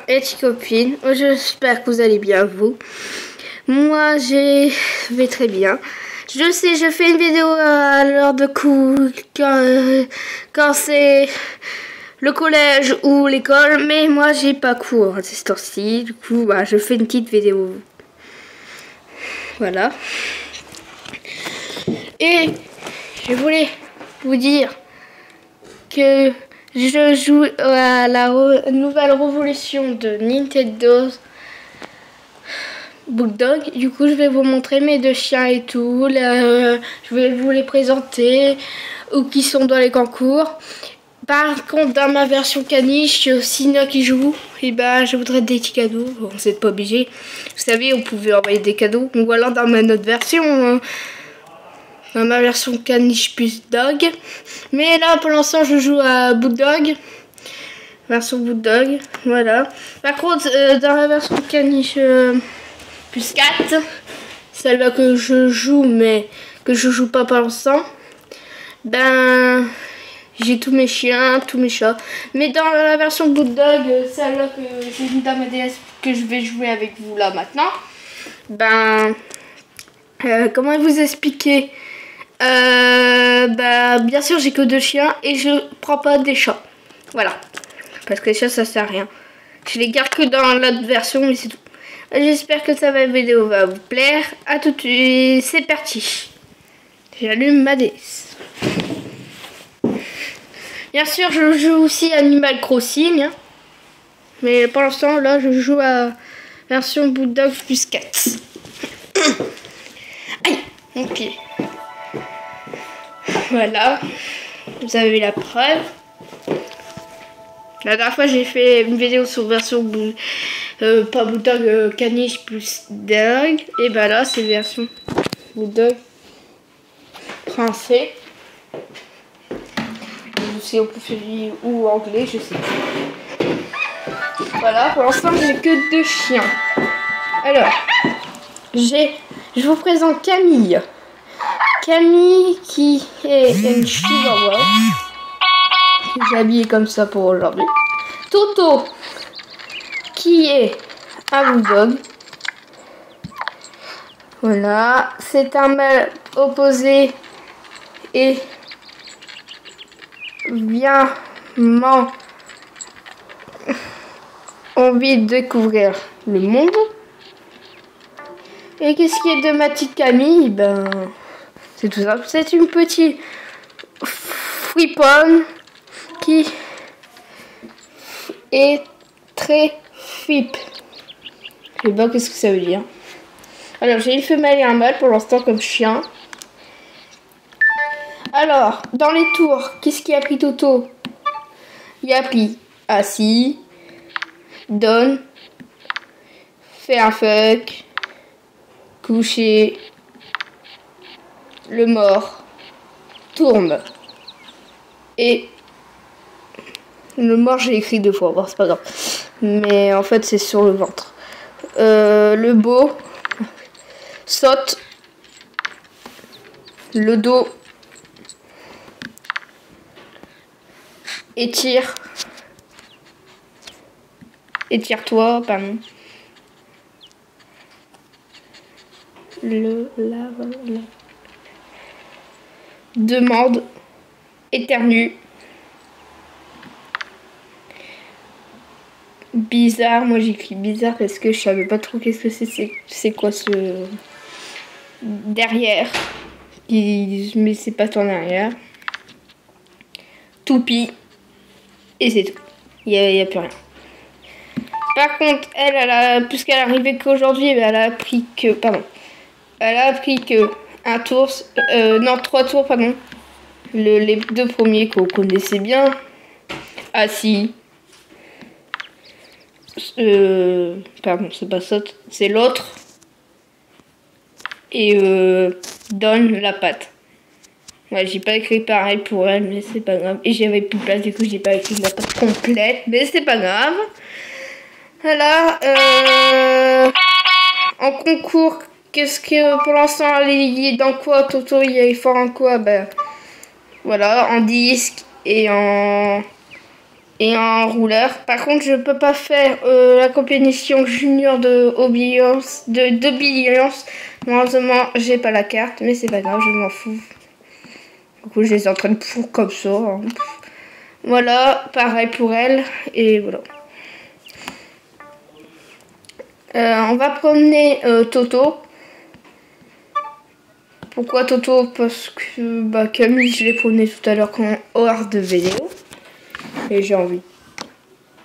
et petite copine, j'espère que vous allez bien vous. Moi je vais très bien. Je sais, je fais une vidéo à l'heure de cours quand c'est le collège ou l'école, mais moi j'ai pas cours à ce temps-ci, du coup je fais une petite vidéo. Voilà. Et je voulais vous dire que je joue à la nouvelle révolution de Nintendo Bulldog. Du coup, je vais vous montrer mes deux chiens et tout. Je vais vous les présenter ou qui sont dans les concours. Par contre, dans ma version caniche, Sina qui joue, et je voudrais des petits cadeaux. Bon, vous n'êtes pas obligé. Vous savez, on pouvait envoyer des cadeaux. Ou alors dans ma autre version. Dans ma version caniche plus dog. Mais là, pour l'instant, je joue à Bulldog. Version Bulldog, voilà. Par contre, dans la version caniche plus 4, celle-là que je joue, mais que je joue pas pour l'instant, j'ai tous mes chiens, tous mes chats. Mais dans la version Bulldog, celle-là que j'ai mis dans ma DS, que je vais jouer avec vous là maintenant, comment vous expliquer? Bien sûr, j'ai que 2 chiens et je prends pas des chats. Voilà. Parce que les chats, ça sert à rien. Je les garde que dans l'autre version, mais c'est tout. J'espère que cette vidéo va vous plaire. À tout de suite. C'est parti. J'allume ma DS. Bien sûr, je joue aussi Animal Crossing. Hein. Mais pour l'instant, là, je joue à version Bulldog plus 4. Aïe, mon pied. Voilà. Vous avez la preuve. La dernière fois, j'ai fait une vidéo sur version pas Bulldog caniche plus dog. Et là, c'est version Bulldog français. Je sais on peut faire ou anglais, je sais pas. Voilà, pour l'instant, j'ai que 2 chiens. Alors, je vous présente Camille. Camille qui est une chihuahua. J'ai habillé comme ça pour aujourd'hui. Toto, qui est un bulldog. Voilà, c'est un mâle opposé et vraiment envie de découvrir le monde. Et qu'est-ce qui est de ma petite Camille? C'est tout ça. C'est une petite friponne qui est très flip. Je sais pas qu'est-ce que ça veut dire. Alors, j'ai une femelle et un mâle pour l'instant comme chien. Alors, dans les tours, qu'est-ce qui a pris Toto? Il a pris assis, donne, fait un fuck, coucher, le mort, tourne. Et le mort, j'ai écrit 2 fois, bon, c'est pas grave. Mais en fait, c'est sur le ventre. Le beau, saute, le dos, étire, étire-toi, pardon. Demande, éternue. Bizarre, moi j'écris bizarre parce que je savais pas trop qu'est-ce que c'est quoi ce derrière, mais c'est pas ton derrière. Toupie, et c'est tout, il y a plus rien. Par contre, puisqu'elle est arrivée qu'aujourd'hui, elle a appris que, un tour, non 3 tours, pardon, les 2 premiers qu'on connaissait bien, assis, pardon, c'est pas saute, c'est l'autre, et donne la patte. Ouais, j'ai pas écrit pareil pour elle, mais c'est pas grave. Et j'avais plus de place, du coup j'ai pas écrit la patte complète, mais c'est pas grave. Voilà, en concours, qu'est-ce que pour l'instant il est dans quoi Toto? Il est fort en quoi? Voilà, en disque et en et un rouleur. Par contre, je peux pas faire la compétition junior de Billions. Malheureusement, j'ai pas la carte, mais c'est pas grave, je m'en fous. Du coup, je les entraîne pour comme ça. Hein. Voilà, pareil pour elle, et voilà. On va promener Toto. Pourquoi Toto? Parce que Camille, je l'ai promené tout à l'heure hors de vidéo. Et j'ai envie.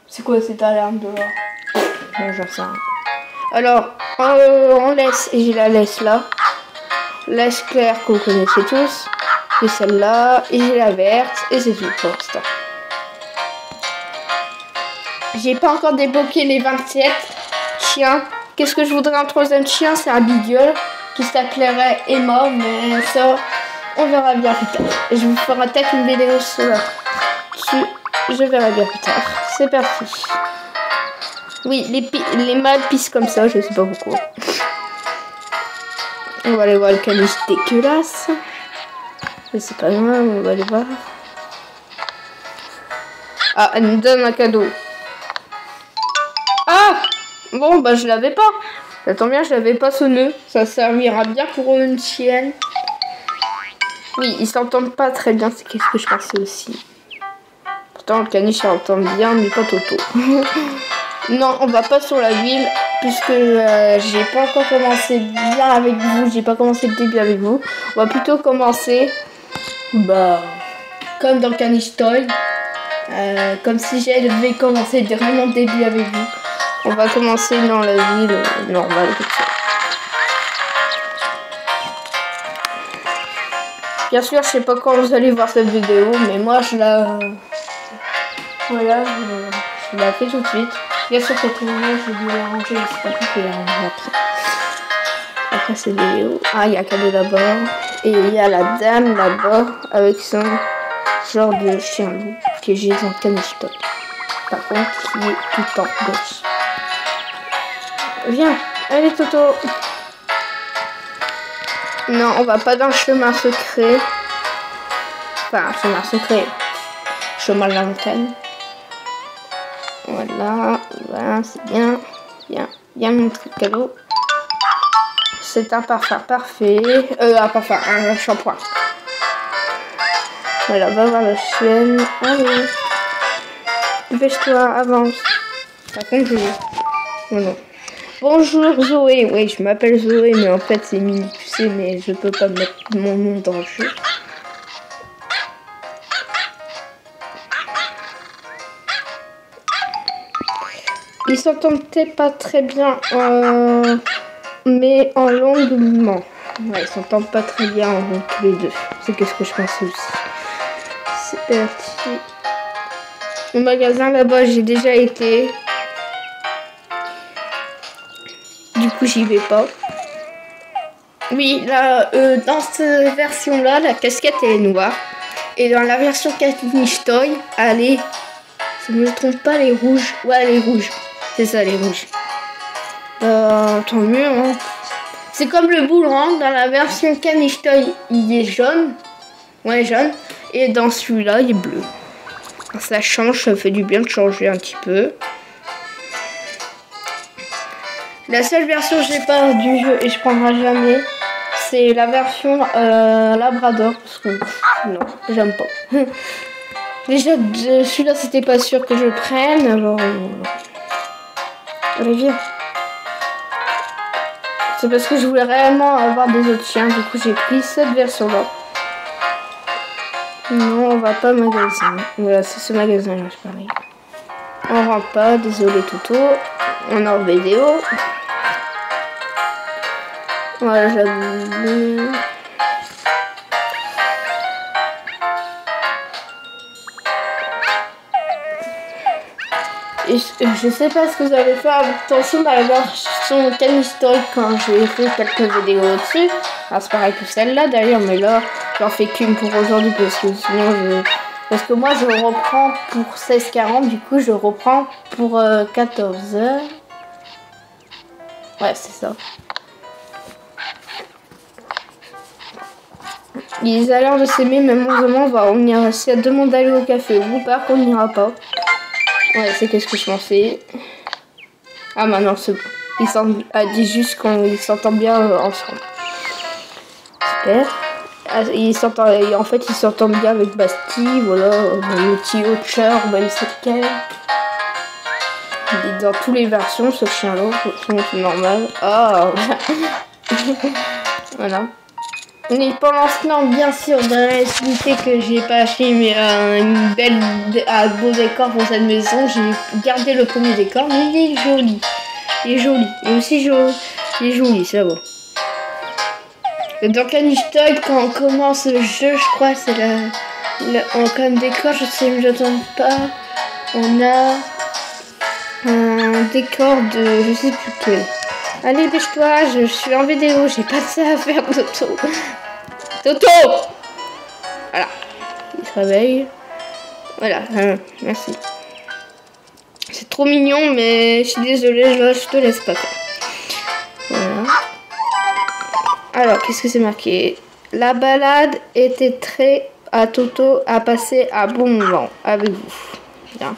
C'est quoi cette alarme dehors? Non, j'en sais rien. Alors, on laisse, et je la laisse là. Laisse claire que vous connaissez tous. J'ai celle-là, et j'ai la verte, et c'est tout pour l'instant. J'ai pas encore débloqué les 27 chiens. Qu'est-ce que je voudrais un troisième chien? C'est un beagle qui s'appellerait Emma, mais ça, on verra bien plus tard. Et je vous ferai peut-être une vidéo sur dessus. Je verrai bien plus tard. C'est parti. Oui, les mâles pissent comme ça, je sais pas pourquoi. On va aller voir le caniche dégueulasse. Mais c'est pas grave, on va aller voir. Ah, elle nous donne un cadeau. Ah! Bon, bah je l'avais pas. Ça tombe bien, je l'avais pas ce nœud. Ça servira bien pour une chienne. Oui, ils s'entendent pas très bien, c'est qu'est-ce que je pensais aussi. Pourtant, le caniche entend bien, mais pas Toto. Non, on va pas sur la ville, puisque j'ai pas encore commencé bien avec vous. J'ai pas commencé le début avec vous. On va plutôt commencer, comme dans le caniche toy. Comme si j'avais commencé vraiment le début avec vous. On va commencer dans la ville normale. Bien sûr, je sais pas quand vous allez voir cette vidéo, mais moi je la... Voilà, je la fais tout de suite. Bien sûr, cette vidéo, je vais vous la ranger, je sais pas tout que la ranger après. Après cette vidéo. Ah, il y a un cadeau d'abord. Et il y a la dame là-bas avec son genre de chien loup que j'ai dans le caniche toy. Par contre, qui est tout en gauche. Viens, allez Toto. Non, on va pas dans le chemin secret. Enfin, chemin secret. Chemin de la montagne. Voilà, voilà, c'est bien. Bien mon truc cadeau. C'est un parfum parfait. Un shampoing. Voilà, va voir la chienne. Allez. Dépêche-toi, avance. Par contre, je... Non. Bonjour Zoé. Oui, je m'appelle Zoé, mais en fait c'est Mini, tu sais, mais je peux pas mettre mon nom dans le jeu. Ils s'entendent pas très bien, mais en longuement. Ouais, ils s'entendent pas très bien en rond tous les deux. C'est qu'est-ce que je pensais aussi. C'est parti. Au magasin là-bas, j'ai déjà été. Du coup, j'y vais pas. Oui, là, dans cette version-là, la casquette elle est noire. Et dans la version Caniche Toy, elle est... Si je ne me trompe pas, elle est rouge. Ouais, elle est rouge. C'est ça, elle est rouge. Tant mieux, hein. C'est comme le boomerang. Dans la version Caniche Toy, il est jaune. Ouais, jaune. Et dans celui-là, il est bleu. Alors, ça change, ça fait du bien de changer un petit peu. La seule version que j'ai pas du jeu et je prendrai jamais, c'est la version Labrador. Parce que non, j'aime pas. Déjà, celui-là, c'était pas sûr que je le prenne. Alors, allez, viens. C'est parce que je voulais réellement avoir des autres chiens. Du coup, j'ai pris cette version-là. Non, on va pas au magasin. Voilà, c'est ce magasin-là, je parie. On rentre pas, désolé Toto. On est en vidéo. Voilà, j'avoue. Et je sais pas ce que vous allez faire attention à la version Caniche Toy quand j'ai fait quelques vidéos dessus. Alors c'est pareil que celle-là d'ailleurs, mais là j'en fais qu'une pour aujourd'hui parce que sinon parce que moi je reprends pour 16h40, du coup je reprends pour 14h. Ouais, c'est ça. Ils ont l'air de s'aimer, mais moi vraiment on ira. Si elle demande d'aller au café ou au parc, on n'ira pas. Ouais, c'est qu'est-ce que je pensais. Ah, maintenant c'est bon. Elle dit juste qu'ils s'entendent bien ensemble. Super. Ah, en fait, ils s'entendent bien avec Bastille, voilà, le petit Watcher, même c'est quel. Il est dans toutes les versions, ce chien-là, c'est normal. Ah, voilà. Mais pour l'instant, bien sûr, dans la SMT que j'ai pas acheté, mais une belle, un beau décor pour cette maison, j'ai gardé le premier décor, mais il est joli. Il est joli. Et aussi, il est joli, c'est bon. Dans Caniche Toy, quand on commence le jeu, je crois, c'est comme décor, je sais, mais j'attends pas. On a un décor de, je sais plus quel. Allez, dépêche-toi, je suis en vidéo, j'ai pas de ça à faire, Toto. Toto! Voilà, il se réveille. Voilà, merci. C'est trop mignon, mais je suis désolée, je te laisse pas faire. Voilà. Alors, qu'est-ce que c'est marqué? La balade était très à Toto à passer un bon moment avec vous. Bien.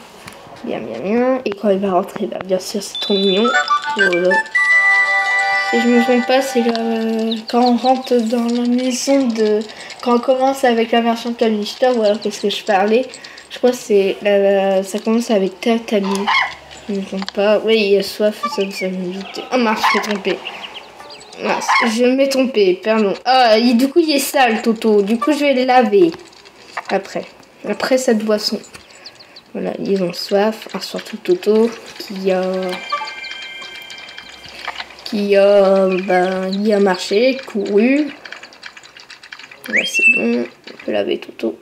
Bien, bien, bien. Et quand il va rentrer, bah, bien sûr, c'est trop mignon. Voilà. Si je me trompe pas, c'est quand on rentre dans la maison de... Quand on commence avec la version Calista, voilà, qu'est-ce que je parlais. Je crois que c'est ça commence avec Tatami. Je me trompe pas. Oui, il y a soif, ça me doutait. Oh mince, je m'ai trompé. Mince, je m'ai trompé, pardon. Ah, du coup, il est sale, Toto. Du coup, je vais le laver. Après cette boisson. Voilà, ils ont soif. Ah, surtout Toto, qui a marché, couru. Là, c'est bon. On peut laver Toto.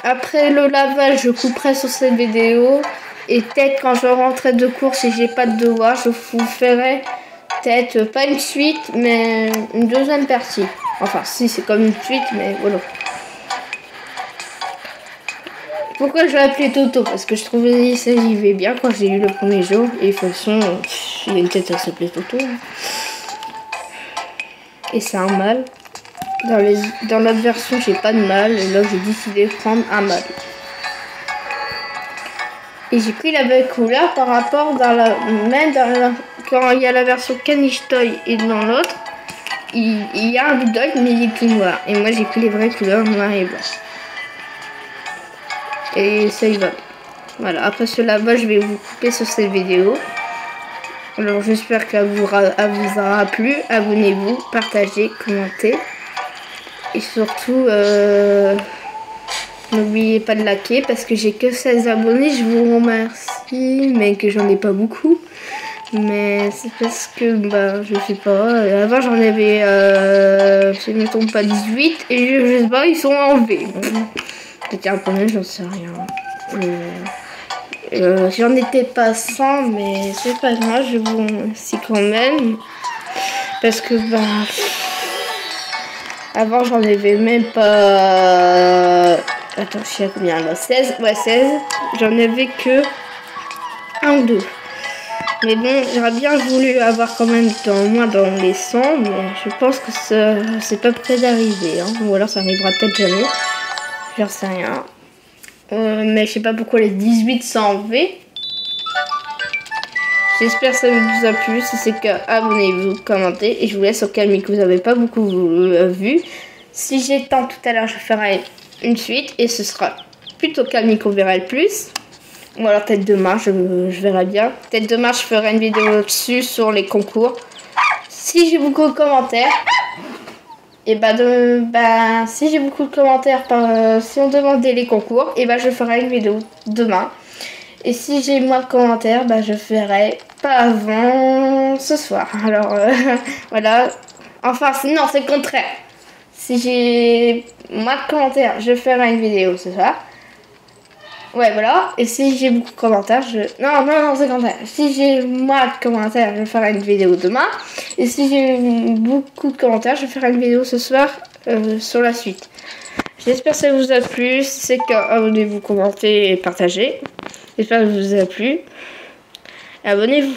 Après le lavage, je couperai sur cette vidéo. Et peut-être quand je rentrerai de course et j'ai pas de devoir, je vous ferai peut-être pas une suite, mais une deuxième partie. Enfin, si, c'est comme une suite, mais voilà. Pourquoi je l'ai appelé Toto? Parce que je trouvais ça y va bien quand j'ai eu le premier jour. Et de toute façon, il y a une tête à s'appeler Toto. Et c'est un mâle. Dans l'autre version, j'ai pas de mâle. Et là, j'ai décidé de prendre un mâle. Et j'ai pris la belle couleur par rapport quand il y a la version Caniche Toy et dans l'autre, il y a un bulldog mais il est tout noir. Et moi j'ai pris les vraies couleurs noir et blanc. Et ça y va. Voilà, après ce lavage, je vais vous couper sur cette vidéo. Alors j'espère qu'elle vous aura plu. Abonnez-vous, partagez, commentez. Et surtout, n'oubliez pas de liker parce que j'ai que 16 abonnés. Je vous remercie, mais que j'en ai pas beaucoup. Mais c'est parce que, je sais pas. Avant, j'en avais, si je ne me trompe pas, 18. Et je sais pas, ils sont enlevés. C'était un problème, j'en sais rien. J'en étais pas 100, mais c'est pas grave. Je vous remercie quand même. Parce que, avant, j'en avais même pas... Attends, je sais à combien là, 16. Ouais, 16. J'en avais que 1 ou 2. Mais bon, j'aurais bien voulu avoir quand même moins dans les 100. Mais je pense que c'est pas près d'arriver. Hein. Ou alors ça arrivera peut-être jamais. J'en sais rien. Mais je sais pas pourquoi les 18 sont enlevés. J'espère que ça vous a plu. Si c'est le cas, abonnez-vous, commentez. Et je vous laisse au calme que vous n'avez pas beaucoup vu. Si j'ai le temps tout à l'heure, je ferai une suite. Et ce sera plutôt calme qu'on verra le plus. Ou alors peut-être demain, je verrai bien. Peut-être demain, je ferai une vidéo dessus sur les concours. Si j'ai beaucoup de commentaires. Et si j'ai beaucoup de commentaires, si on demandait les concours, et je ferai une vidéo demain. Et si j'ai moins de commentaires, je ferai pas avant ce soir. Alors voilà. Enfin non, c'est le contraire. Si j'ai moins de commentaires, je ferai une vidéo ce soir. Ouais, voilà. Et si j'ai beaucoup de commentaires, Non, c'est le contraire. Si j'ai moins de commentaires, je ferai une vidéo demain. Et si j'ai beaucoup de commentaires, je ferai une vidéo ce soir sur la suite. J'espère que ça vous a plu. Si c'est le cas, abonnez-vous, commentez et partagez. J'espère que ça vous a plu. Abonnez-vous.